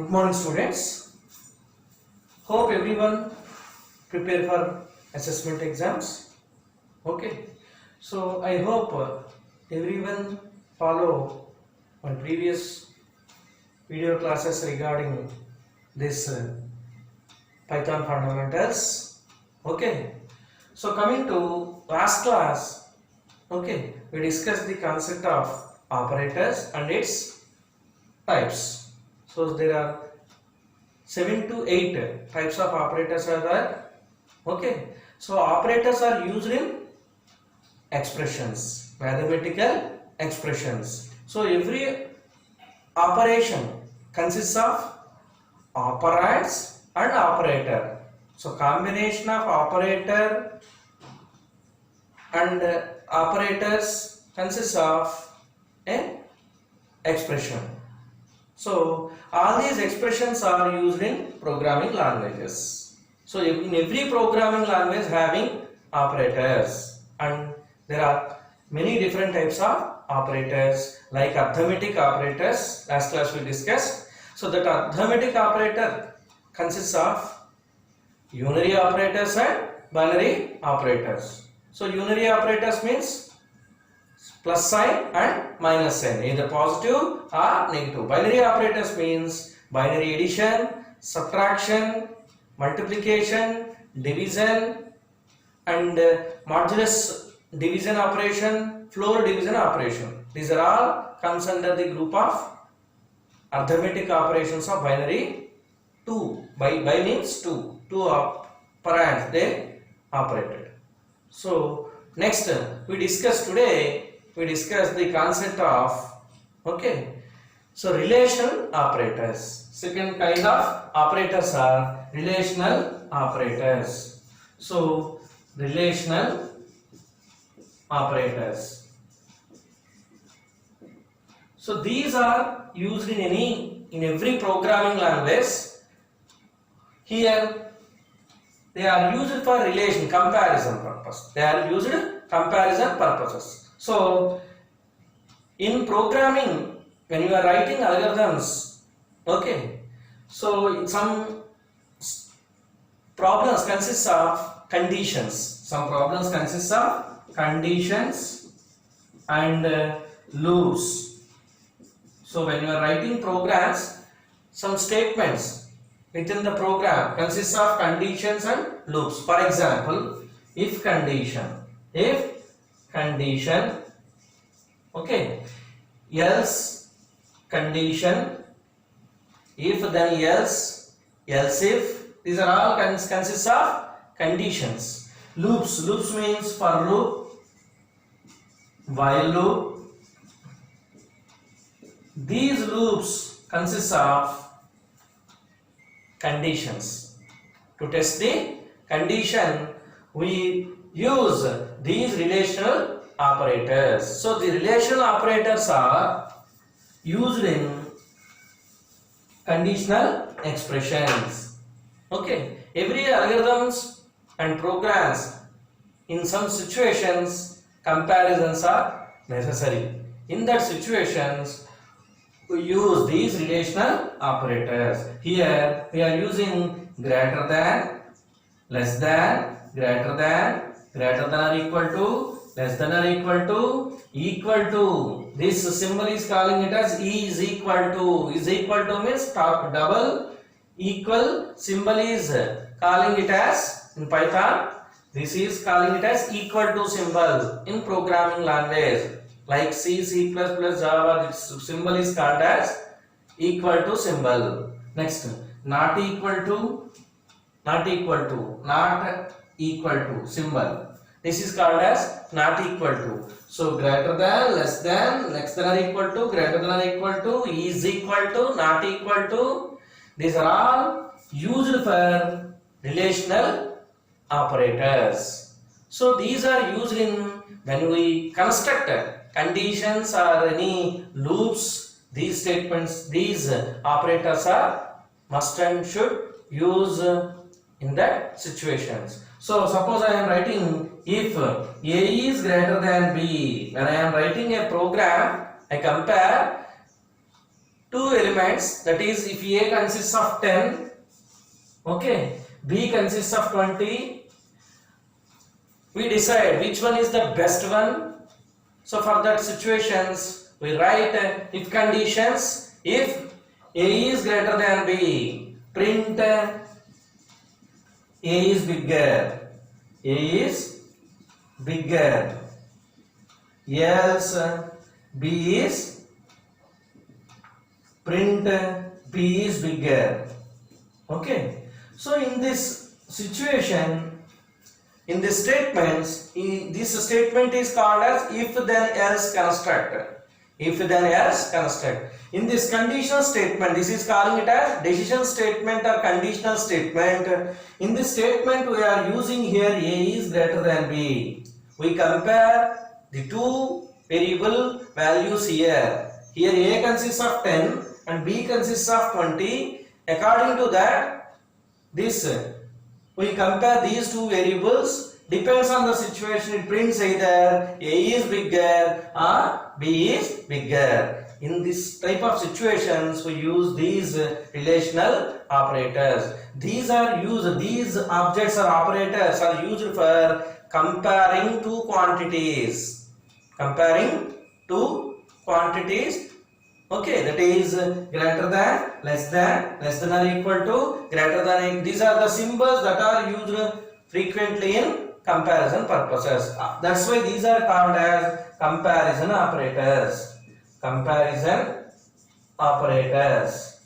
Good morning, students. Hope everyone prepare for assessment exams. Okay. So I hope everyone follow my previous video classes regarding this Python fundamentals. Okay. So coming to last class, okay, we discussed the concept of operators and its types. So there are 7 to 8 types of operators are there. Okay. So operators are used in expressions, mathematical expressions. So every operation consists of operands and operator. So combination of operator and operators consists of an expression. So all these expressions are used in programming languages. So in every programming language having operators, and there are many different types of operators like arithmetic operators. Last class we discussed. So that arithmetic operator consists of unary operators and binary operators. So unary operators means plus sign and minus sign, either positive or negative. Binary operators means binary addition, subtraction, multiplication, division, and modulus division operation, floor division operation. These are all comes under the group of arithmetic operations of binary 2. By means 2 operands they operated. So next we discuss the concept of relational operators. Second kind of operators are relational operators. So relational operators. So these are used in every programming language. Here they are used for comparison purpose. They are used comparison purposes. So in programming, when you are writing algorithms, so some problems consist of conditions. Some problems consist of conditions and loops. So when you are writing programs, some statements within the program consists of conditions and loops. For example, if condition, else condition, if then else if, these are all consists of conditions. Loops means for loop, while loop. These loops consist of conditions. To test the condition, we use these relational operators. So the relational operators are used in conditional expressions. Every algorithms and programs, in some situations comparisons are necessary. In that situations we use these relational operators. Here we are using greater than, less than, greater than or equal to, less than or equal to. This symbol is calling it as is equal to. Is equal to means double, equal symbol is calling it as, in Python, this is calling it as equal to symbol. In programming language like C, C++, Java, this symbol is called as equal to symbol. Next, not equal to symbol. This is called as not equal to. So greater than, less than or equal to, greater than or equal to, is equal to, not equal to. These are all used for relational operators. So these are used in when we construct conditions or any loops. These statements, these operators are must and should use in that situations. So suppose I am writing if A is greater than B. When I am writing a program, I compare two elements, that is if A consists of 10, okay, B consists of 20, we decide which one is the best one. So for that situations we write if conditions. If A is greater than B, print A is bigger, A is bigger, else B is, print B is bigger. Okay, so in this situation, in this statements, this statement is called as if then else construct. If then else construct. In this conditional statement, this is calling it as decision statement or conditional statement. In this statement we are using here A is greater than B. We compare the two variable values here. Here A consists of 10 and B consists of 20. According to that, this we compare these two variables. Depends on the situation, it prints either A is bigger or B is bigger. In this type of situations, we use these relational operators. These objects or operators are used for comparing two quantities. Comparing two quantities. Okay, that is greater than, less than or equal to, greater than. These are the symbols that are used frequently in comparison purposes. That's why these are called as comparison operators. Comparison operators.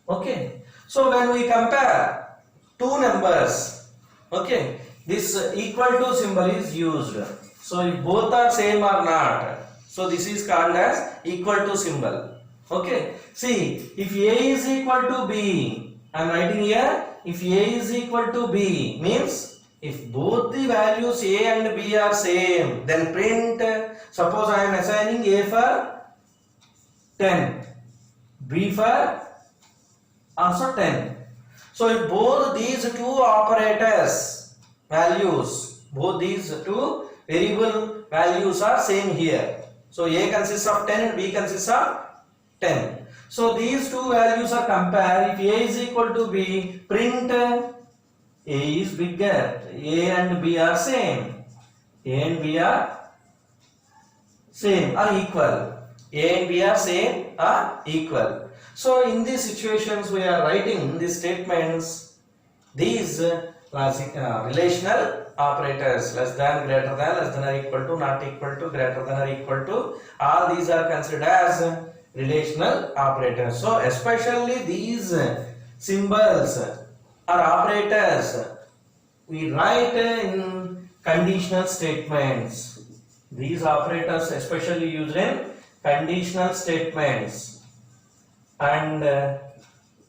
Okay. So when we compare two numbers, okay, this equal to symbol is used. So if both are same or not, so this is called as equal to symbol. Okay. See, if A is equal to B, I am writing here, if A is equal to B means if both the values A and B are same, then print, suppose I am assigning A for 10, B for also 10. So if both these two operators values, both these two variable values are same here. So A consists of 10 and B consists of 10. So these two values are compared. If A is equal to B, print A is bigger. A and B are same. A and B are same or equal. A and B are same or equal. So in these situations we are writing these statements, these relational operators, less than, greater than, less than or equal to, not equal to, greater than or equal to, all these are considered as relational operators. So especially these symbols or operators we write in conditional statements. These operators especially used in conditional statements and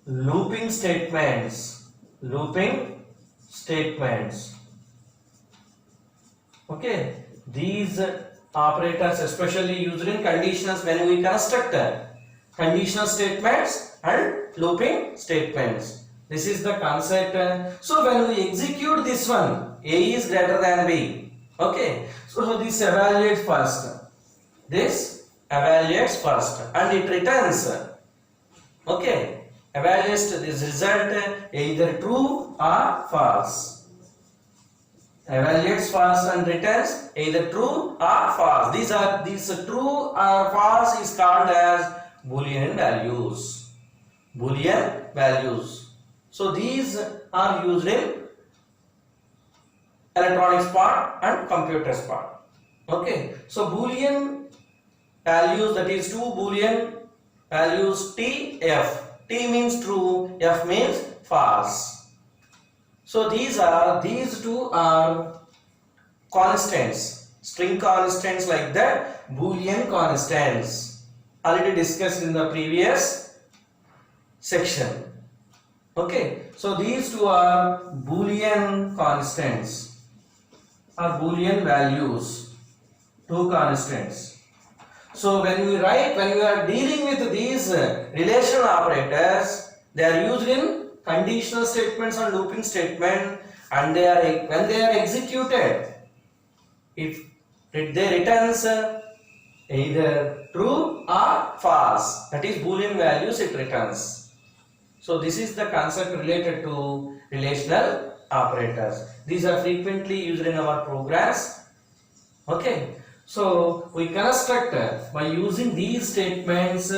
looping statements. Looping statements. Okay, these operators especially used in conditionals when we construct conditional statements and looping statements. This is the concept. So when we execute this one, A is greater than B. Okay, so this evaluates first. This evaluates first and it returns. Okay, evaluates this result either true or false. Evaluates first and returns either true or false. These true or false is called as Boolean values. Boolean values. So these are used in electronics part and computers part. Okay. So Boolean values, that is two Boolean values T, F. T means true, F means false. So these two are constants, string constants like that, Boolean constants, already discussed in the previous section. Okay, so these two are Boolean constants or Boolean values, two constants. So when we are dealing with these relational operators, they are used in conditional statements and looping statement, and when they are executed, if they returns either true or false. That is Boolean values it returns. So this is the concept related to relational operators. These are frequently used in our programs. Okay. So we construct by using these statements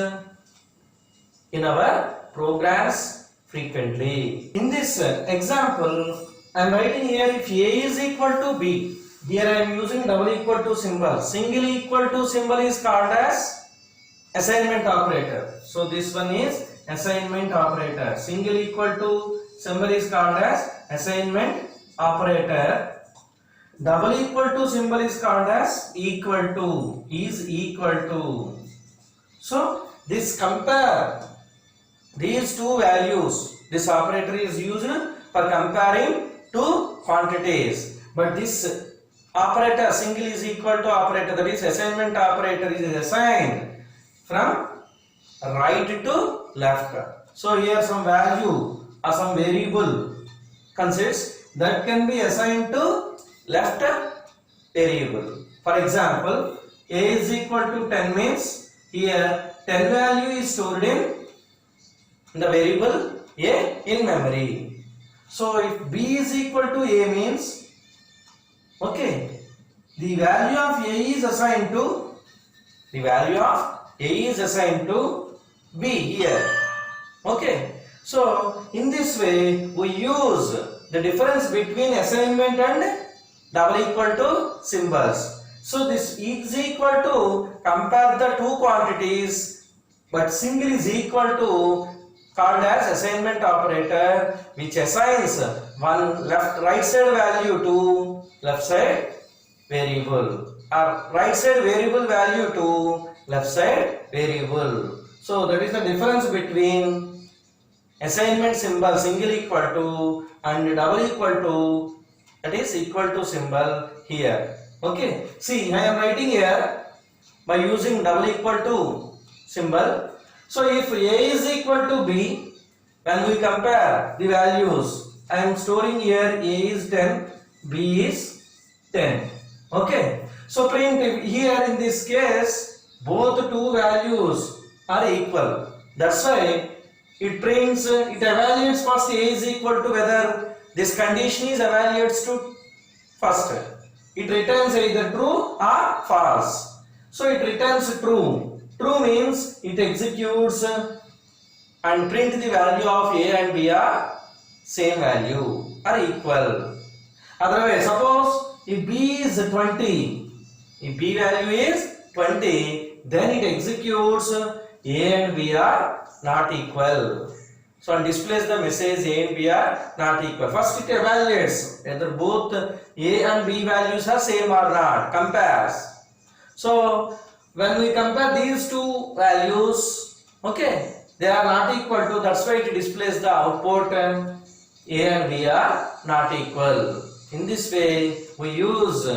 in our programs frequently. In this example, I am writing here if A is equal to B. Here I am using double equal to symbol. Single equal to symbol is called as assignment operator. So this one is assignment operator. Single equal to symbol is called as assignment operator. Double equal to symbol is called as equal to, is equal to. So this compare these two values. This operator is used for comparing two quantities. But this operator single is equal to operator, that is assignment operator, is assigned from right to left. So here some value or some variable consists that can be assigned to left variable. For example, A is equal to 10 means here 10 value is stored in the variable A in memory. So if B is equal to A means, okay, the value of A is assigned to B here. Okay. So in this way we use the difference between assignment and double equal to symbols. So this is equal to compare the two quantities, but single is equal to called as assignment operator, which assigns one right side value to left side variable, or right side variable value to left side variable. So that is the difference between assignment symbol single equal to and double equal to, that is equal to symbol here. Okay, see I am writing here by using double equal to symbol. So if A is equal to B, when we compare the values, I am storing here A is 10, B is 10. Okay, so print here in this case both two values are equal. That's why it prints, it evaluates first A is equal to whether this condition is evaluates to first. It returns either true or false. So it returns true. True means it executes and print the value of A and B are same value or equal. Otherwise, suppose if B is 20, if B value is 20, then it executes A and B are not equal. So, and displays the message A and B are not equal. First it evaluates whether both A and B values are same or not, compares. So, when we compare these two values, okay, they are not equal to, that's why it displays the output A and B are not equal. In this way, we use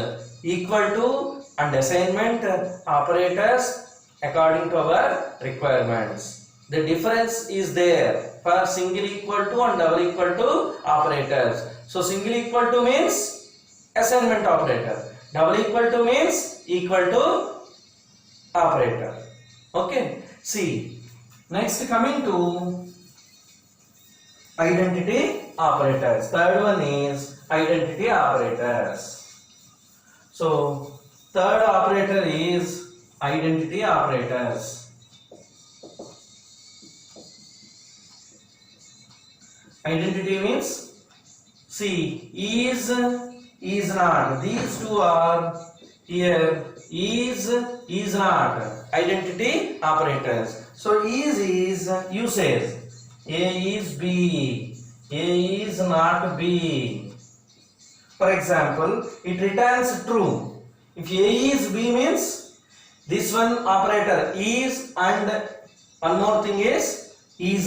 equal to and assignment operators according to our requirements. The difference is there for single equal to and double equal to operators. So single equal to means assignment operator, double equal to means equal to operator. Okay, see, next coming to identity operators. Third one is identity operators. So third operator is identity operators. Identity means, see, is not. These two are here. Is not. Identity operators. So is usage. A is B. A is not B. For example, it returns true. If A is B means this one operator is, and one more thing is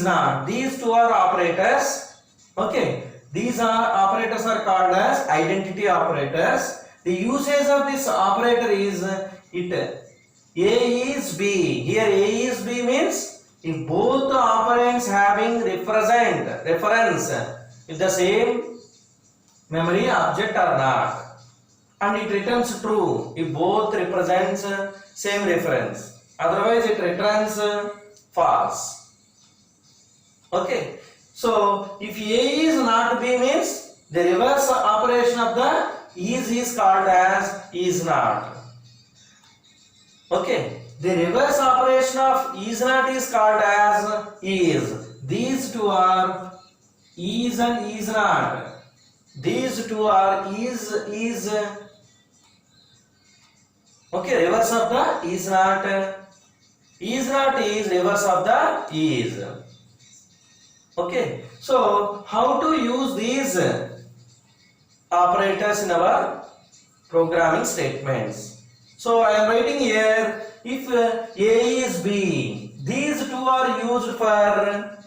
not. These two are operators. Okay, these are operators are called as identity operators. The usage of this operator is it A is B. Here A is B means if both operands having reference with the same memory object or not. and it returns true if both represents same reference. Otherwise it returns false. Okay. So if A is not B means the reverse operation of the is called as is not. Okay. The reverse operation of is not is called as is. These two are is and is not. These two are is. Okay, reverse of the is not. Is not is reverse of the is. Okay, so how to use these operators in our programming statements? So I am writing here, if A is B, these two are used for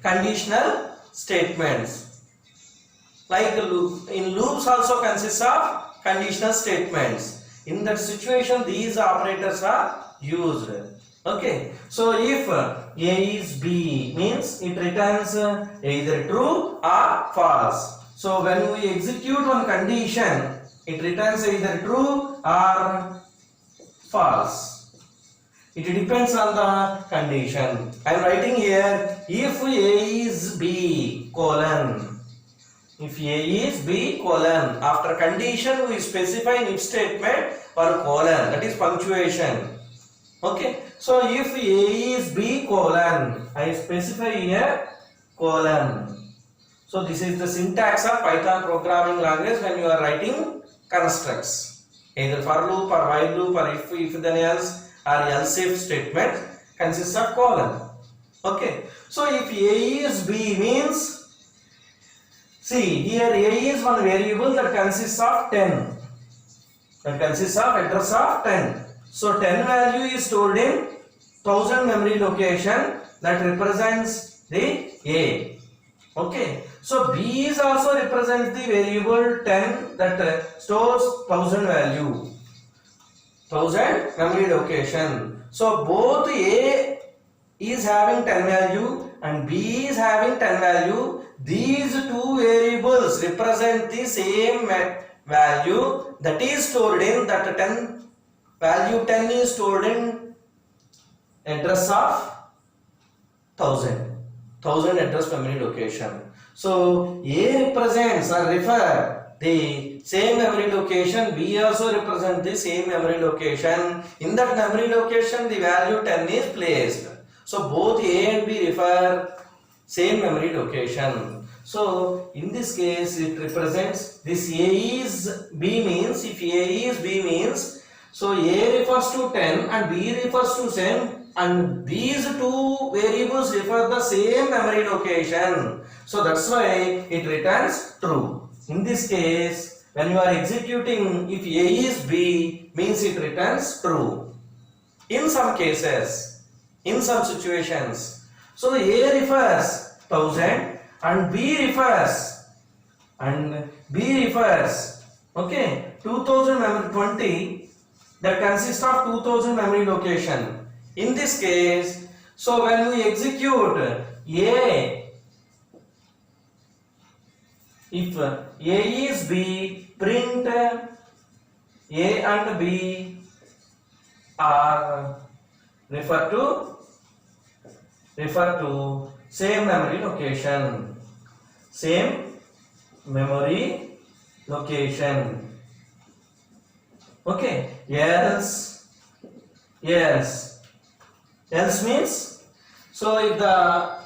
conditional statements. Like in loops also consists of conditional statements. In that situation, these operators are used. Okay, so if A is B means it returns either true or false. So when we execute one condition, it returns either true or false. It depends on the condition. I am writing here, if A is B colon. If A is B colon, after condition we specify in if statement or colon, that is punctuation. Okay, so if A is B colon, I specify here colon. So this is the syntax of Python programming language when you are writing constructs, either for loop or while loop or if then else or else if statement consists of colon. Okay, so if A is B means, see here A is one variable that consists of 10. That consists of address of 10. So 10 value is stored in 1000 memory location that represents the A. Okay. So B is also represents the variable 10 that stores 1000 value. 1000 memory location. So both A is having 10 value and B is having 10 value. These two variables represent the same value that is stored in that 10 value 10 is stored in address of 1000 address memory location. So A represents or refer the same memory location, B also represents the same memory location. In that memory location the value 10 is placed. So both A and B refer same memory location. So in this case it represents this A is B means, if A is B means, so A refers to 10 and B refers to same, and these two variables refer the same memory location. So that's why it returns true. In this case, when you are executing, if A is B means it returns true. In some cases, in some situations, so A refers 1000 and B refers 2000 memory 20 that consists of 2000 memory location. In this case, so when we execute A, if A is B, print A and B are refer to same memory location. Same memory location. Okay. Else means, so if the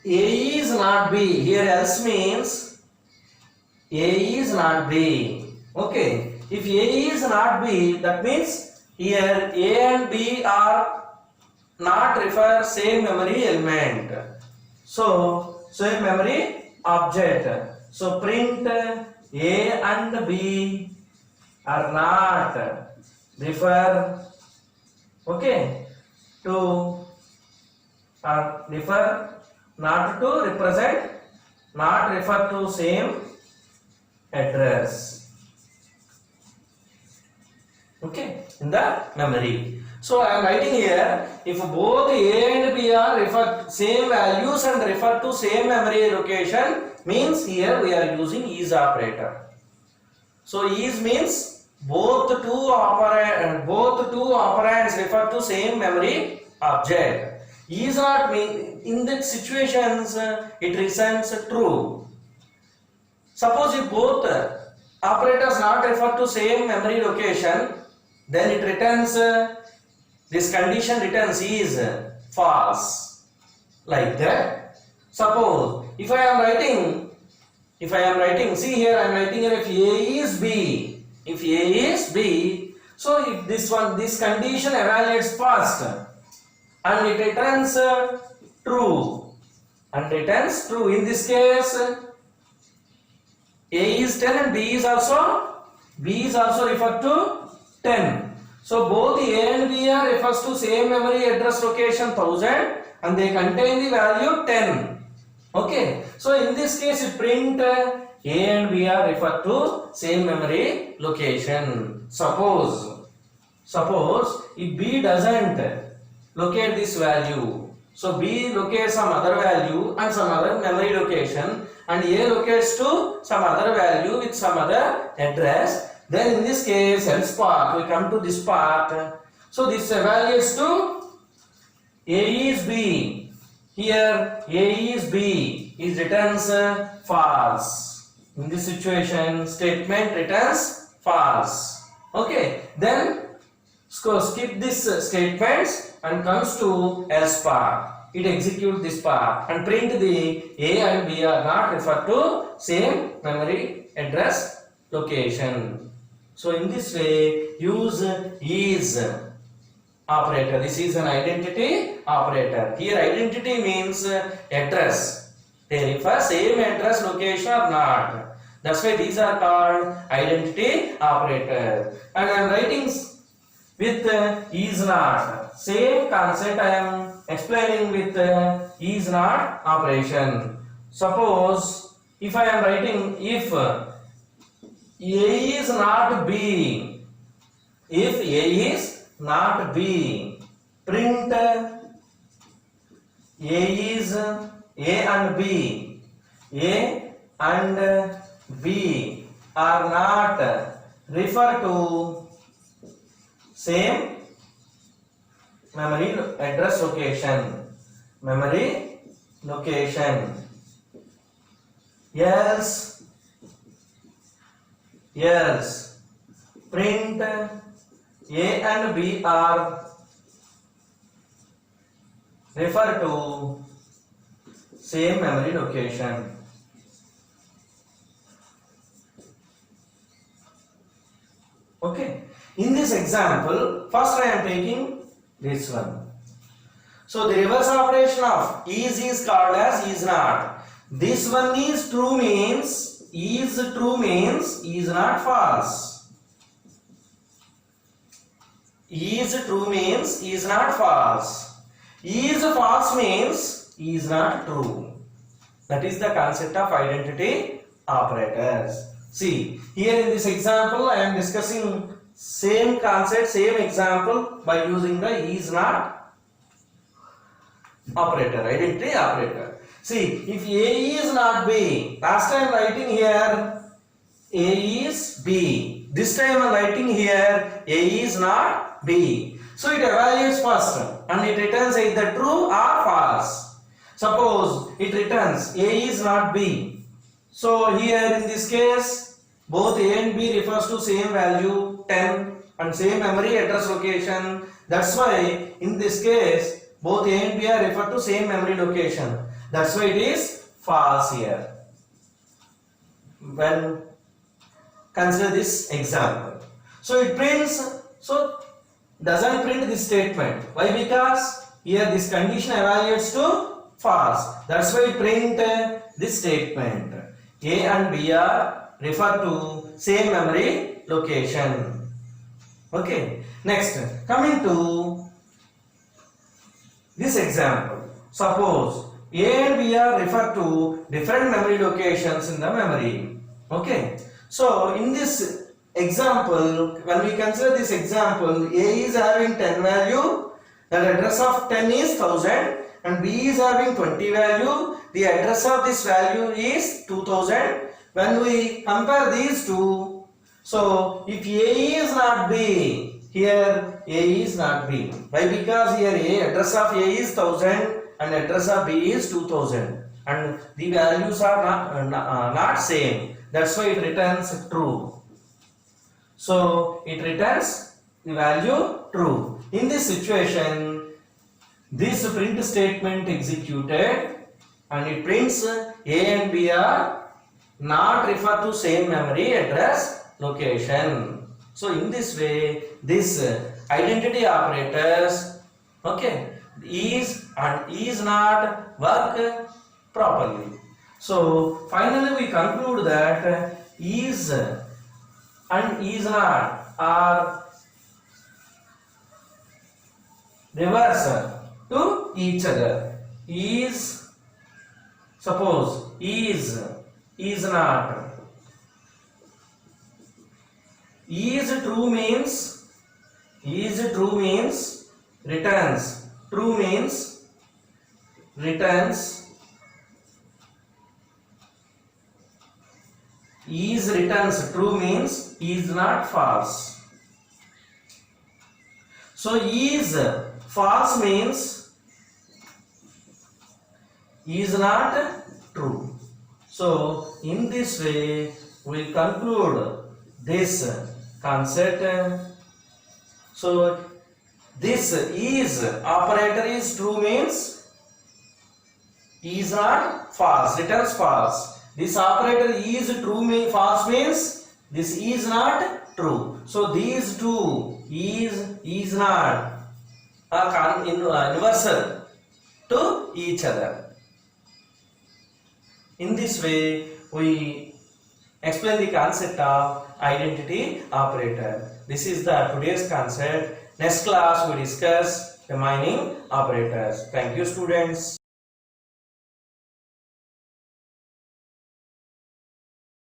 A is not B, here else means A is not B. Okay. If A is not B, that means here A and B are not refer same memory element. So same memory object. So print A and B are not refer to refer not to represent, not refer to same address. Okay, in the memory. So I am writing here, if both A and B are refer same values and refer to same memory location, means here we are using is operator. So is means both two operands refer to same memory object. Is not mean in that situations it returns true. Suppose if both operators not refer to same memory location, then it returns this condition returns is false. Like that. Suppose if I am writing, see here I am writing here if A is B. If A is B, so if this condition evaluates first and it returns true. In this case, A is 10 and B is also referred to 10. So both A and B are refers to same memory address location 1000 and they contain the value 10. Okay. So in this case it print A and B are referred to same memory location. Suppose if B doesn't locate this value, so B locates some other value and some other memory location, and A locates to some other value with some other address, then in this case else part we come to this part. So this evaluates to A is B. Here A is B is returns false. In this situation statement returns false. Okay, then skip this statements and comes to else part. It executes this part and print the A and B are not referred to same memory address location. So in this way use is operator. This is an identity operator. Here identity means address. They refer same address location or not. That's why these are called identity operator. And I am writing with is not. Same concept I am explaining with is not operation. Suppose if I am writing if A is not B, if A is not B, print A is A and B. A and B are not refer to same memory address location. Else print A and B are refer to same memory location. Okay. In this example, first I am taking this one. So the reverse operation of is called as is not. This one is true means is not false. Is true means is not false. Is false means is not true. That is the concept of identity operators. See, here in this example I am discussing same concept, same example by using the is not operator, identity operator. See, if A is not B, last time writing here A is B. This time I am writing here A is not B. So it evaluates first and it returns either true or false. Suppose it returns A is not B. So here in this case both A and B refers to same value 10 and same memory address location. That's why in this case both A and B are referred to same memory location. That's why it is false here. When consider this example. So it prints, so doesn't print this statement. Why? Because here this condition evaluates to false. That's why it print this statement. A and B are referred to same memory location. Okay. Next, coming to this example. Suppose A and B are referred to different memory locations in the memory. Okay. So in this example, when we consider this example, A is having 10 value, the address of 10 is 1000, and B is having 20 value, the address of this value is 2000. When we compare these two, So if A is not B, here A is not B. Why? Because here address of A is 1000 and address of B is 2000 and the values are not same. That's why it returns true. So it returns the value true. In this situation, this print statement executed and it prints A and B are not refer to same memory address location. So in this way, this identity operators, okay, is and is not work properly. So finally we conclude that is and is not are reverse to each other. Is, suppose is not. Is true means returns. True means returns. Is returns true means is not false. So is false means is not true. So in this way we conclude this concept. So this is operator is true means is not false, returns false. This operator is true means false means this is not true. So these two is not are universal to each other. In this way we explain the concept of identity operator. This is the today's concept. Next class we discuss remaining operators. Thank you, students.